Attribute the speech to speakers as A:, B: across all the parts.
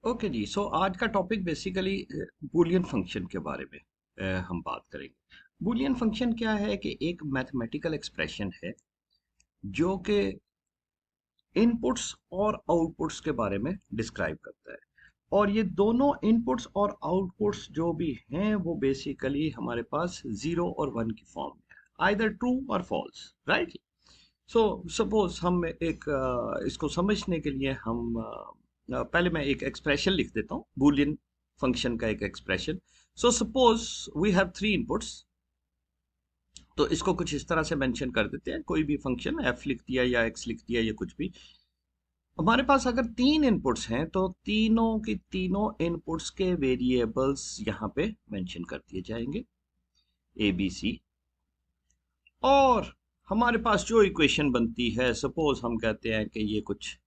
A: Okay जी। सो आज का topic basically Boolean function के बारे में हम बात करेंगे। बूलियन फंक्शन क्या है कि एक मैथमेटिकल एक्सप्रेशन है जो कि इनपुट्स और आउटपुट्स के बारे में डिस्क्राइब करता है। और ये दोनों इनपुट्स और आउटपुट्स जो भी हैं वो बेसिकली हमारे पास जीरो और वन की फॉर्म में है, आइदर ट्रू और फॉल्स, राइट। सो सपोज हम इसको समझने के लिए हम पहले मैं एक एक्सप्रेशन लिख देता हूँ, बूलियन फंक्शन का एक expression. So suppose we have three inputs. तो इसको कुछ इस तरह से मेंशन कर देते हैं, कोई भी फंक्शन एफ लिख दिया या एक्स लिख दिया या कुछ भी। हमारे पास अगर तीन इनपुट्स हैं तो तीनों की तीनों इनपुट्स के वेरिएबल्स यहाँ पे मेंशन कर दिए जाएंगे, ए बी सी। और हमारे पास जो इक्वेशन बनती है, सपोज हम कहते हैं कि ये कुछ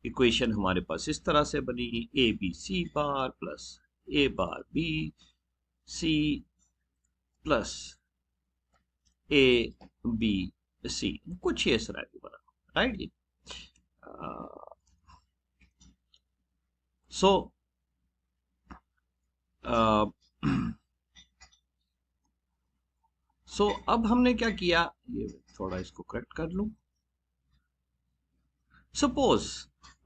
A: इक्वेशन हमारे पास इस तरह से बनी, A B C bar plus A bar B C plus A B C, कुछ ये सिनेरियो बना, राइट जी। सो सो अब हमने क्या किया, ये थोड़ा इसको करेक्ट कर लूं। सपोज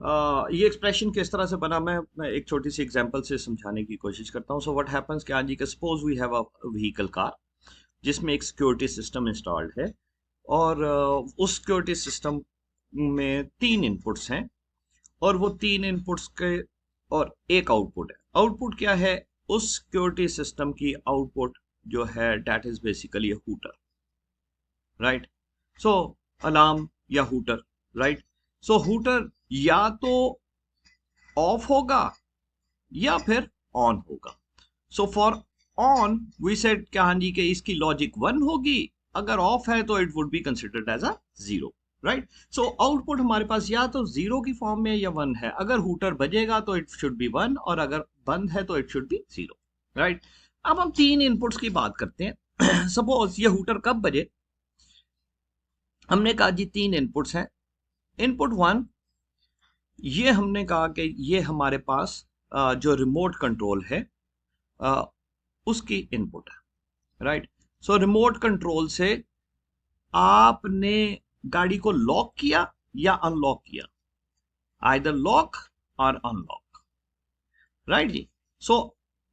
A: ये एक्सप्रेशन किस तरह से बना, मैं एक छोटी सी एग्जांपल से समझाने की कोशिश करता हूँ। सो व्हाट हैपेंस कि हाँ जी, suppose we have a vehicle car जिसमें एक सिक्योरिटी सिस्टम इंस्टॉल्ड है। और उस सिक्योरिटी सिस्टम में तीन इनपुट्स हैं और वो तीन इनपुट्स के और एक आउटपुट है। आउटपुट क्या है? उस सिक्योरिटी सिस्टम की आउटपुट जो है that is basically a hooter, right. So alarm या हूटर, राइट। सो हूटर या तो ऑफ होगा या फिर ऑन होगा। So for on we said क्या, हाँ जी, कि इसकी लॉजिक वन होगी। अगर ऑफ है तो it would be considered as a zero, right. So output हमारे पास या तो जीरो की फॉर्म में या वन है। अगर हूटर बजेगा तो इट शुड बी वन और अगर बंद है तो it should be zero, right. अब हम तीन इनपुट्स की बात करते हैं। सपोज ये हूटर कब बजे? हमने कहा जी तीन इनपुट्स हैं। इनपुट वन, ये हमने कहा कि ये हमारे पास जो रिमोट कंट्रोल है अ, उसकी इनपुट है, राइट। सो रिमोट कंट्रोल से आपने गाड़ी को लॉक किया या अनलॉक किया, आइदर लॉक और अनलॉक, राइट जी। सो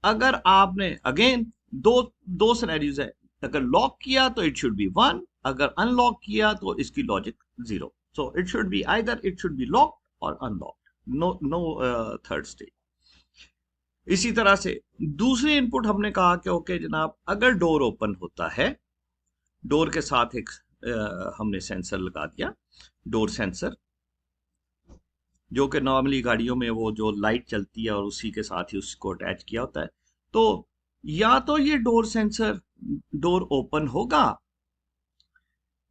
A: अगर आपने अगेन दो दो सिनेरियोज है। अगर लॉक किया तो इट शुड बी वन, अगर अनलॉक किया तो इसकी logic zero. So it should be either it should be lock और unlock, no no third stage. इसी तरह से दूसरी इनपुट हमने कहा कि ओके जनाब, अगर डोर ओपन होता है, डोर के साथ एक हमने सेंसर लगा दिया, डोर सेंसर, जो कि नॉर्मली गाड़ियों में वो जो लाइट चलती है और उसी के साथ ही उसको अटैच किया होता है। तो या तो ये डोर सेंसर डोर ओपन होगा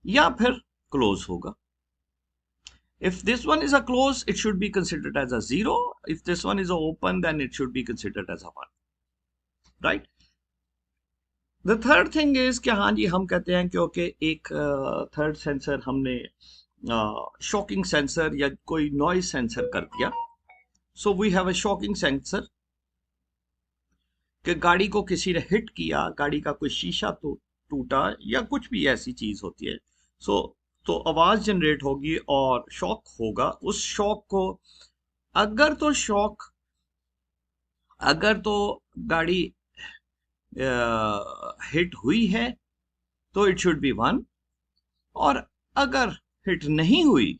A: या फिर क्लोज होगा। If this one is a close, it should be considered as a zero. If this one is a open, then it should be considered as a one, right? The third thing is कि हाँ जी, हम कहते हैं कि okay एक third sensor हमने shocking sensor या कोई नॉइज सेंसर कर दिया। So we have a shocking sensor कि गाड़ी को किसी ने हिट किया, गाड़ी का कोई शीशा तो टूटा या कुछ भी ऐसी चीज होती है। सो तो आवाज जनरेट होगी और शॉक होगा। उस शॉक को अगर तो शॉक अगर तो गाड़ी हिट हुई है तो इट शुड बी वन, और अगर हिट नहीं हुई,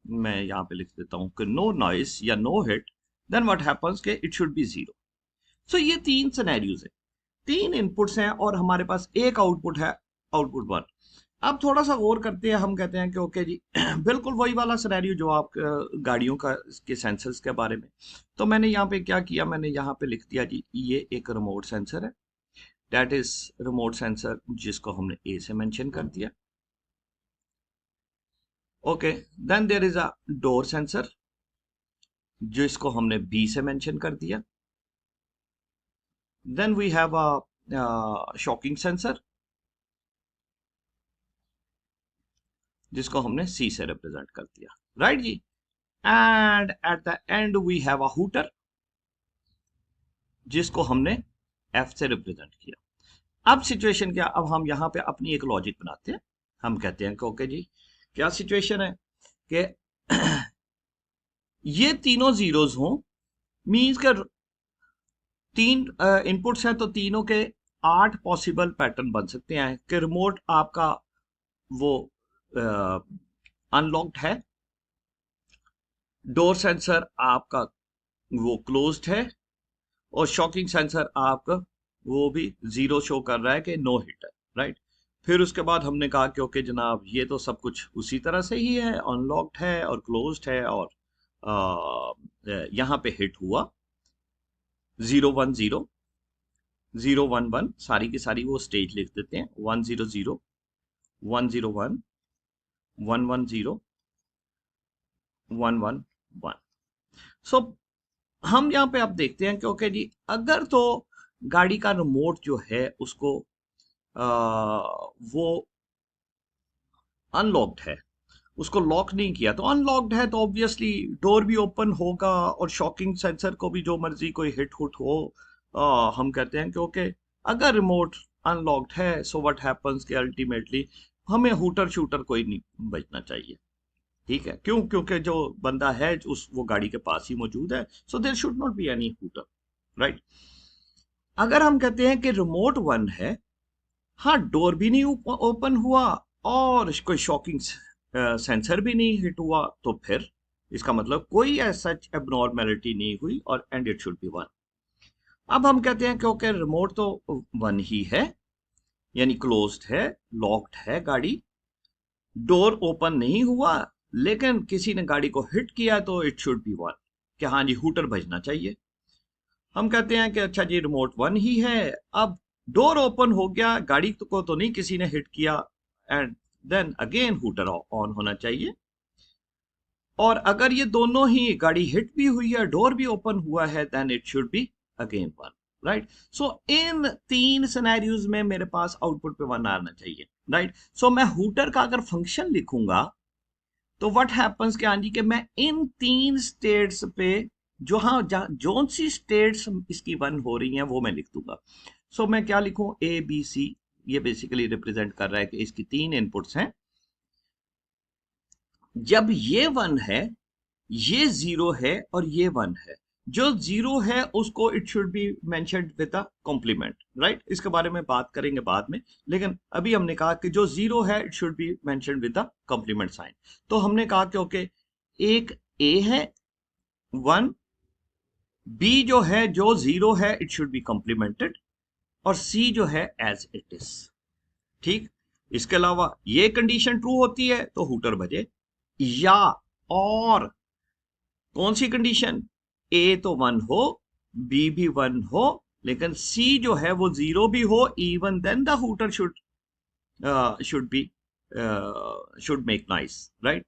A: मैं यहां पे लिख देता हूं कि नो नॉइस या no hit, then what happens के it should be zero. So ये तीन सिनेरियोज है, तीन इनपुट्स हैं और हमारे पास एक आउटपुट है, आउटपुट वन। अब थोड़ा सा गौर करते हैं, हम कहते हैं कि ओके जी, बिल्कुल वही वाला सिनेरियो जो आप गाड़ियों का के सेंसर्स के बारे में। तो मैंने यहाँ पे क्या किया, मैंने यहाँ पे लिख दिया जी ये एक रिमोट सेंसर है, दैट इज रिमोट सेंसर जिसको हमने ए से मेंशन कर दिया। Okay, then there is a door sensor जिसको हमने बी से मेंशन कर दिया। Then we have a shocking sensor जिसको हमने सी से रिप्रेजेंट कर दिया, राइट जी। And at the end we have a hooter जिसको हमने एफ से रिप्रेजेंट किया। अब सिचुएशन क्या, अब हम यहाँ पे अपनी एक लॉजिक बनाते हैं। हम कहते हैं कि ओके जी, क्या सिचुएशन है कि ये तीनों जीरोज हों, मीन्स के तीन इनपुट्स हैं तो तीनों के 8 पॉसिबल पैटर्न बन सकते हैं कि रिमोट आपका वो अनलॉक्ड है, डोर सेंसर आपका वो क्लोज्ड है, और शॉकिंग सेंसर आपका वो भी जीरो शो कर रहा है कि नो हिट है, राइट। फिर उसके बाद हमने कहा कि ओके जनाब, ये तो सब कुछ उसी तरह से ही है, अनलॉक्ड है और क्लोज्ड है, और यहाँ पे हिट हुआ 0 1 0 0 1 1, सारी की सारी वो स्टेज लिख देते हैं, 1 0 0 1 0 1 1 1 0 1 1 1। सो हम यहाँ पे अब देखते हैं कि ओके जी, अगर तो गाड़ी का रिमोट जो है उसको वो अनलॉक्ड है, उसको लॉक नहीं किया, तो अनलॉक्ड है तो ऑब्वियसली डोर भी ओपन होगा और शॉकिंग सेंसर को भी जो मर्जी कोई हिट हुट हो, हम कहते हैं कि ओके, अगर रिमोट अनलॉक्ड है सो व्हाट हैपेंस कि अल्टीमेटली हमें हुटर शूटर कोई नहीं बचना चाहिए। ठीक है, क्यों? क्योंकि जो बंदा है उस वो गाड़ी के पास ही मौजूद है, so there should not be any hooter, right. अगर हम कहते हैं कि रिमोट वन है, हाँ डोर भी नहीं ओपन हुआ और कोई शॉकिंग सेंसर भी नहीं हिट हुआ, तो फिर इसका मतलब कोई ऐसा एबनॉर्मेलिटी नहीं हुई और and it should be one. अब हम कहते हैं कि ओके रिमोट तो वन ही है, यानी क्लोज्ड है, लॉक्ड है गाड़ी, डोर ओपन नहीं हुआ, लेकिन किसी ने गाड़ी को हिट किया तो इट शुड बी वन, कि हाँ जी हुटर बजना चाहिए। हम कहते हैं कि अच्छा जी रिमोट वन ही है, अब डोर ओपन हो गया, गाड़ी को तो नहीं किसी ने हिट किया, and then again hooter on होना चाहिए। और अगर ये दोनों ही, गाड़ी हिट भी हुई है डोर भी ओपन हुआ है, then it should be again one, right. So इन तीन सिनेरियोज में मेरे पास आउटपुट पे वन आना चाहिए, राइट। सो मैं हुटर का अगर फंक्शन लिखूंगा तो व्हाट हैपेंस कि हाँ जी, कि मैं इन तीन स्टेट्स पे जो हाँ जोन सी स्टेट्स इसकी वन हो रही हैं वो मैं लिख दूंगा। सो मैं क्या लिखूं, ए बी सी, ये बेसिकली रिप्रेजेंट कर रहा है कि इसकी तीन इनपुट्स हैं। जब ये वन है, ये जीरो है और ये वन है, जो जीरो है उसको it should be mentioned with a complement, right. इसके बारे में बात करेंगे बाद में, लेकिन अभी हमने कहा कि जो जीरो है it should be mentioned with a complement sign. तो हमने कहा कि ओके, एक ए है वन, बी जो है जो जीरो है इट शुड बी कॉम्प्लीमेंटेड, और सी जो है एज इट इज, ठीक। इसके अलावा ये कंडीशन ट्रू होती है तो हुटर बजे, या और कौन सी कंडीशन, ए तो वन हो, बी भी वन हो, लेकिन सी जो है वो जीरो भी हो, even then the hooter should be should make noise, right.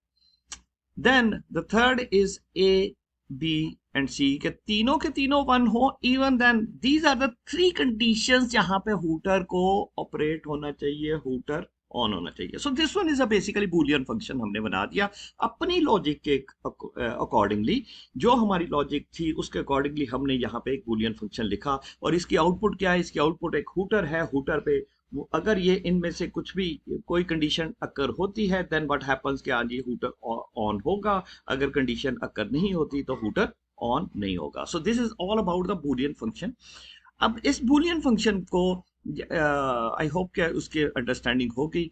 A: Then the third is a b and c, के तीनों वन हो, even then these are the three conditions जहां पे हूटर को ऑपरेट होना चाहिए, हूटर ऑन होना चाहिए। So this one is a basically Boolean function हमने बना दिया अपनी लॉजिक के अकॉर्डिंगली। जो हमारी लॉजिक थी उसके अकॉर्डिंगली हमने यहाँ पे एक बूलियन फंक्शन लिखा, और इसकी आउटपुट क्या है, इसकी आउटपुट एक हूटर है। हूटर पे अगर ये इनमें से कुछ भी कोई कंडीशन अकर होती है देन व्हाट हैपेंस कि हाँ जी हूटर ऑन होगा, अगर कंडीशन अकर नहीं होती तो हूटर ऑन नहीं होगा। So this is all about the Boolean function. अब इस बूलियन फंक्शन को आई होप कि उसके अंडरस्टैंडिंग हो गई।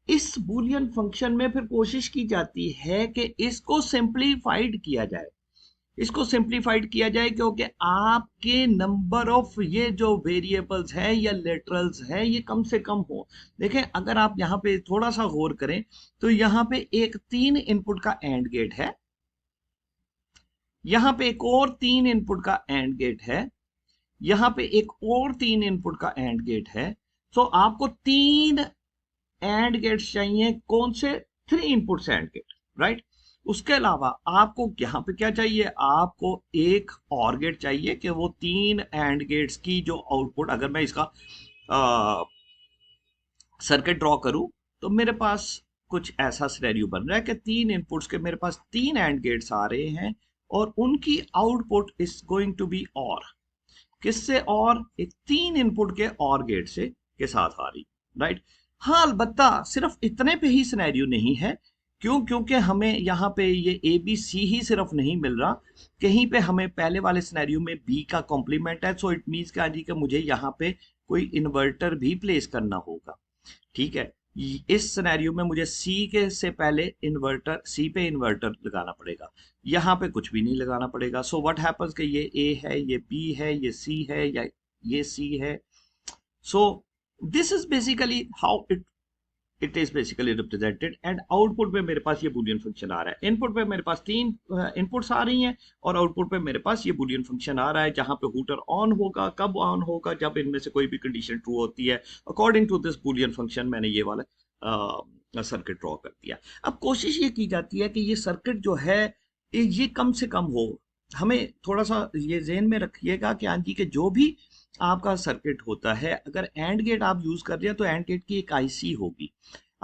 A: इस बूलियन फंक्शन में फिर कोशिश की जाती है कि इसको सिंप्लीफाइड किया जाए, इसको सिंप्लीफाइड किया जाए, क्योंकि आपके नंबर ऑफ ये जो वेरिएबल्स हैं या लेटरल्स हैं ये कम से कम हो। देखें, अगर आप यहाँ पे थोड़ा सा गौर करें तो यहाँ पे एक 3 इनपुट का एंड गेट है, यहाँ पे एक और 3 इनपुट का एंड गेट है, यहाँ पे एक और 3 इनपुट का एंड गेट है। सो आपको 3 एंड गेट्स चाहिए, कौन से, 3 इनपुट्स एंड गेट, राइट। उसके अलावा आपको यहाँ पे क्या चाहिए, आपको एक और गेट चाहिए कि वो 3 एंड गेट्स की जो आउटपुट, अगर मैं इसका सर्किट ड्रॉ करूं तो मेरे पास कुछ ऐसा सिनेरियो बन रहा है कि 3 इनपुट्स के मेरे पास 3 एंड गेट्स आ रहे हैं और उनकी output is going to be और। किससे, और एक 3 इनपुट के और गेट से के साथ आ रही, राइट। हाँ, अलबत्ता सिर्फ इतने पे ही सिनेरियो नहीं है। क्यों? क्योंकि हमें यहाँ पे ये ए बी सी ही सिर्फ नहीं मिल रहा, कहीं पे हमें पहले वाले सिनेरियो में बी का कॉम्प्लीमेंट है। सो इट मीन्स कि जी कि मुझे यहाँ पे कोई इन्वर्टर भी प्लेस करना होगा, ठीक है। इस सिनेरियो में मुझे सी के से पहले इन्वर्टर, सी पे इन्वर्टर लगाना पड़ेगा, यहाँ पे कुछ भी नहीं लगाना पड़ेगा। सो व्हाट हैपेंस कि ये ए है, ये बी है, ये सी है, या ये सी है। So this is basically how it is basically represented. And output पे मेरे पास ये बूलियन फंक्शन आ रहा है। इनपुट पे मेरे पास 3 इनपुट्स आ रही हैं, और आउटपुट पे मेरे पास ये बूलियन फंक्शन आ रहा है, जहां पे हूटर ऑन होगा। कब ऑन होगा? जब इनमें से कोई भी कंडीशन ट्रू होती है। According to this Boolean function मैंने ये वाला सर्किट ड्रॉ कर दिया। अब कोशिश ये की जाती है कि ये सर्किट जो है ये कम से कम हो। हमें थोड़ा सा ये ज़हन में रखिएगा कि हाँ जी के जो भी आपका सर्किट होता है, अगर एंड गेट आप यूज कर रहे हैं तो एंड गेट की एक आईसी होगी।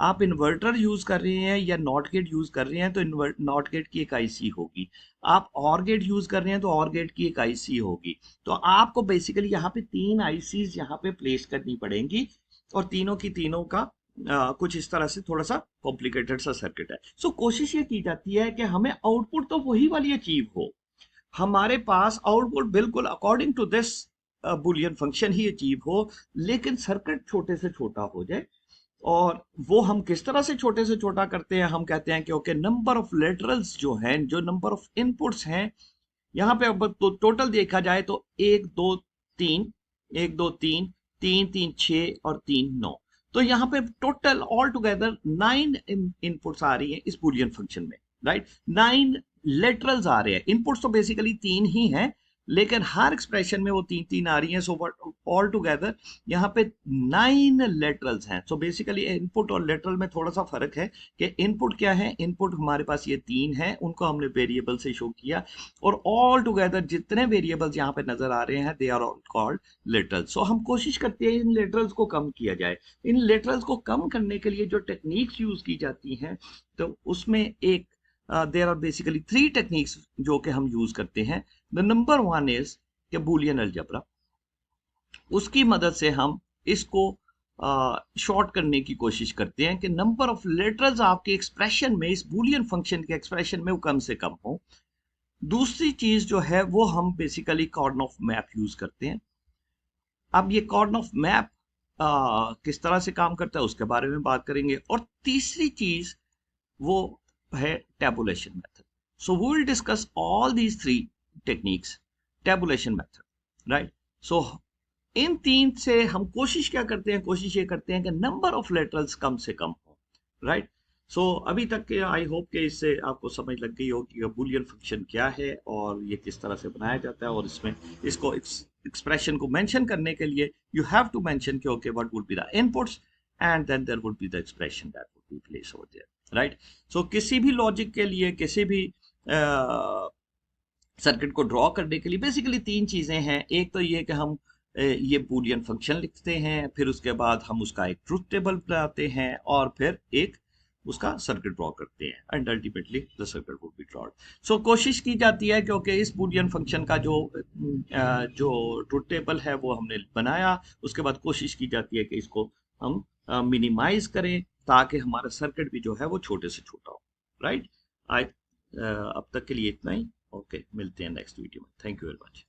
A: आप इन्वर्टर यूज कर रहे हैं या नॉट गेट यूज कर रहे हैं तो नॉट गेट की एक आईसी होगी। आप और गेट यूज कर रहे हैं तो और गेट की एक आईसी होगी। तो आपको बेसिकली यहाँ पे 3 आईसीज यहाँ पे प्लेस करनी पड़ेंगी, और तीनों की तीनों का कुछ इस तरह से थोड़ा सा कॉम्प्लिकेटेड सा सर्किट है। सो कोशिश ये की जाती है कि हमें आउटपुट तो वही वाली अचीव हो, हमारे पास आउटपुट बिल्कुल according to this Boolean function ही अचीव हो, लेकिन सर्किट छोटे से छोटा हो जाए। और वो हम किस तरह से छोटे से छोटा करते हैं? हम कहते हैं कि ओके, नंबर ऑफ लेटरल्स जो हैं, जो नंबर ऑफ इनपुट्स हैं, यहाँ पे अब तो टोटल देखा जाए तो 1 2 3, 1 2 3, 3 3 6 और 3 9। तो यहाँ पे टोटल ऑल टुगेदर 9 इनपुट्स आ रही हैं इस बुलियन फंक्शन में, राइट। 9 लेटरल्स आ रहे हैं। इनपुट्स तो बेसिकली 3 ही हैं, लेकिन हर एक्सप्रेशन में वो 3 3 आ रही हैं। सो ऑल टुगेदर यहाँ पे 9 लेटरल्स हैं। सो बेसिकली इनपुट और लेटरल में थोड़ा सा फर्क है कि इनपुट क्या है। इनपुट हमारे पास ये 3 है, उनको हमने वेरिएबल से शो किया, और ऑल टुगेदर जितने वेरिएबल्स यहाँ पे नजर आ रहे हैं they are all called literals. So हम कोशिश करते हैं इन लेटरल्स को कम किया जाए। इन लेटरल्स को कम करने के लिए जो टेक्निक्स यूज की जाती हैं, तो उसमें एक देर आर बेसिकली 3 टेक्निक्स जो कि हम यूज करते हैं। द नंबर 1 इज कि बूलियन अलजेब्रा, उसकी मदद से हम इसको शॉर्ट करने की कोशिश करते हैं कि नंबर ऑफ लेटरल्स आपके एक्सप्रेशन में, इस बूलियन फंक्शन के एक्सप्रेशन में, वो कम से कम हो। दूसरी चीज जो है वो हम basically Karnaugh of map use करते हैं। अब ये कॉर्डन ऑफ मैप किस तरह से काम करता है उसके बारे में बात करेंगे। और तीसरी चीज वो है tabulation method. So we will discuss all these 3 techniques. Tabulation method, right. So इन 3 से हम कोशिश क्या करते हैं? कोशिश ये करते हैं कि नंबर ऑफ लेटरल्स कम से कम हो, राइट। सो अभी तक के आई होप के इससे आपको समझ लग गई हो कि बूलियन फंक्शन क्या है और ये किस तरह से बनाया जाता है। और इसमें इसको एक्सप्रेशन को मेंशन करने के लिए यू हैव टू मेंशन कि okay what would be the inputs, and then there would be the expression that would be place over there, right. So किसी भी लॉजिक के लिए, किसी भी सर्किट को ड्रॉ करने के लिए बेसिकली 3 चीजें हैं। एक तो ये कि हम ये बूलियन फंक्शन लिखते हैं, फिर उसके बाद हम उसका एक ट्रुथ टेबल बनाते हैं, और फिर एक उसका सर्किट ड्रॉ करते हैं, and ultimately the circuit would be drawn. So कोशिश की जाती है क्योंकि इस बूलियन फंक्शन का जो ट्रुथ टेबल है वो हमने बनाया, उसके बाद कोशिश की जाती है कि इसको हम मिनिमाइज करें ताकि हमारा सर्किट भी जो है वो छोटे से छोटा हो, राइट। आज अब तक के लिए इतना ही। ओके, मिलते हैं नेक्स्ट वीडियो में। Thank you very much.